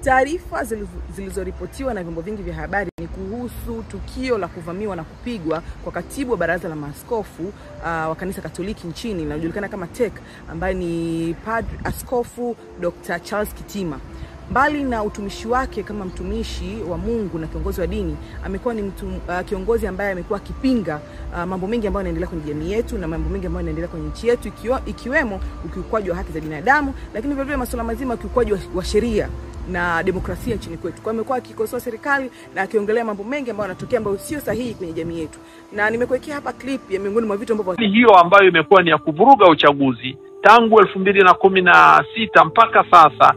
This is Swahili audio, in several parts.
Taarifa zilizoripotiwa na vyombo vingi vya habari ni kuhusu tukio la kuvamiwa na kupigwa kwa katibu wa baraza la maaskofu wa kanisa Katoliki nchini linalojulikana kama TEC, ambaye ni Askofu Dr. Charles Kitima. Mbali na utumishi wake kama mtumishi wa Mungu na kiongozi wa dini, amekuwa ni kiongozi ambaye amekuwa akipinga mambo mengi ambayo yanaendelea kwenye jamii yetu na mambo mengi ambayo yanaendelea kwenye nchi yetu, ikiwemo ukiukwaji wa haki za binadamu, lakini vile vile masuala mazima ya ukiukwaji wa sheria na demokrasia nchini kwetu. Kwa amekuwa akikosoa serikali na akiongelea mambo mengi ambayo yanatokea ambayo sio sahihi kwenye jamii yetu. Na nimekuwekea hapa clip ya miongoni mwa vitu ambavyo hiyo ambayo imekuwa ni ya kuvuruga uchaguzi tangu 2016 mpaka sasa.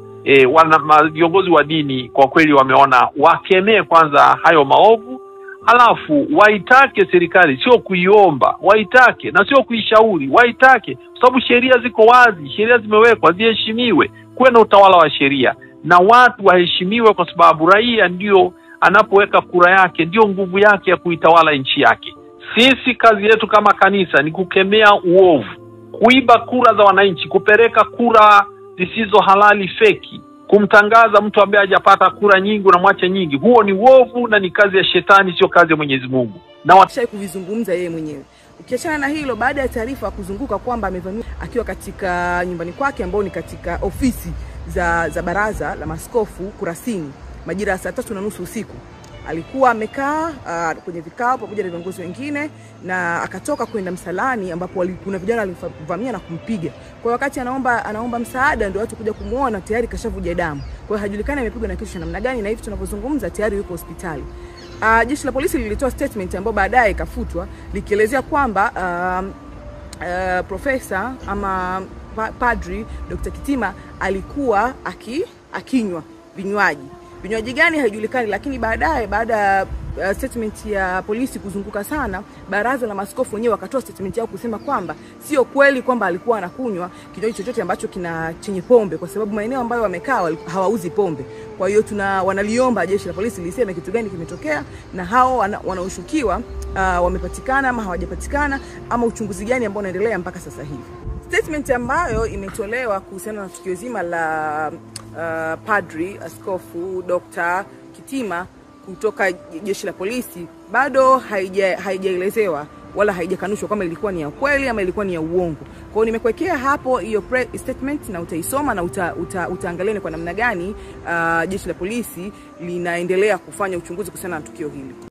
Viongozi wa dini kwa kweli wameona wakemee kwanza hayo maovu, halafu waitake serikali, sio kuiomba, waitake na sio kuishauri, waitake, kwa sababu sheria ziko wazi, sheria zimewekwa, ziheshimiwe, kuwe na utawala wa sheria na watu waheshimiwe, kwa sababu raia ndio anapoweka kura yake ndio nguvu yake ya kuitawala nchi yake. Sisi kazi yetu kama kanisa ni kukemea uovu, kuiba kura za wananchi, kupeleka kura zisizo halali, feki, kumtangaza mtu ambaye hajapata kura nyingi na mwache nyingi. Huo ni uovu na ni kazi ya shetani, sio kazi ya Mwenyezi Mungu. Na watasha kuvizungumza yeye mwenyewe. Ukiachana na hilo, baada ya taarifa kuzunguka kwamba amevamiwa akiwa katika nyumbani kwake ambao ni katika ofisi za baraza la maaskofu Kurasini majira ya saa 3:30 usiku, alikuwa amekaa kwenye vikao pamoja na viongozi wengine, na akatoka kwenda msalani ambapo kuna vijana walivamia na kumpiga. Kwa wakati anaomba msaada, ndio watu kuja kumuona tayari kashavuja damu. Kwa hiyo hajulikani amepigwa na kitu cha namna gani, na hivi tunapozungumza tayari yuko hospitali. Jeshi la polisi lilitoa statement ambayo baadaye ikafutwa, likielezea kwamba profesa ama padri Dr. Kitima alikuwa akinywa vinywaji gani haijulikani, lakini baada ya statement ya polisi kuzunguka sana, baraza la maaskofu wenyewe wakatoa statement yao kusema kwamba sio kweli kwamba alikuwa anakunywa kinywaji chochote ambacho chenye pombe, kwa sababu maeneo ambayo wamekaa hawauzi pombe. Kwa hiyo wanaliomba jeshi la polisi liseme kitu gani kimetokea, na hao wanaoshukiwa wamepatikana ama hawajapatikana, ama uchunguzi gani ambao unaendelea mpaka sasa hivi. Statement ambayo imetolewa kuhusiana na tukio zima la Padri Askofu Dr. Kitima kutoka jeshi la polisi bado haijaelezewa wala haijakanushwa kama ilikuwa ni ya kweli ama ilikuwa ni ya uongo. Kwa hiyo nimekuwekea hapo hiyo statement na utaisoma na utaangalia kwa namna gani jeshi la polisi linaendelea kufanya uchunguzi kuhusiana na tukio hili.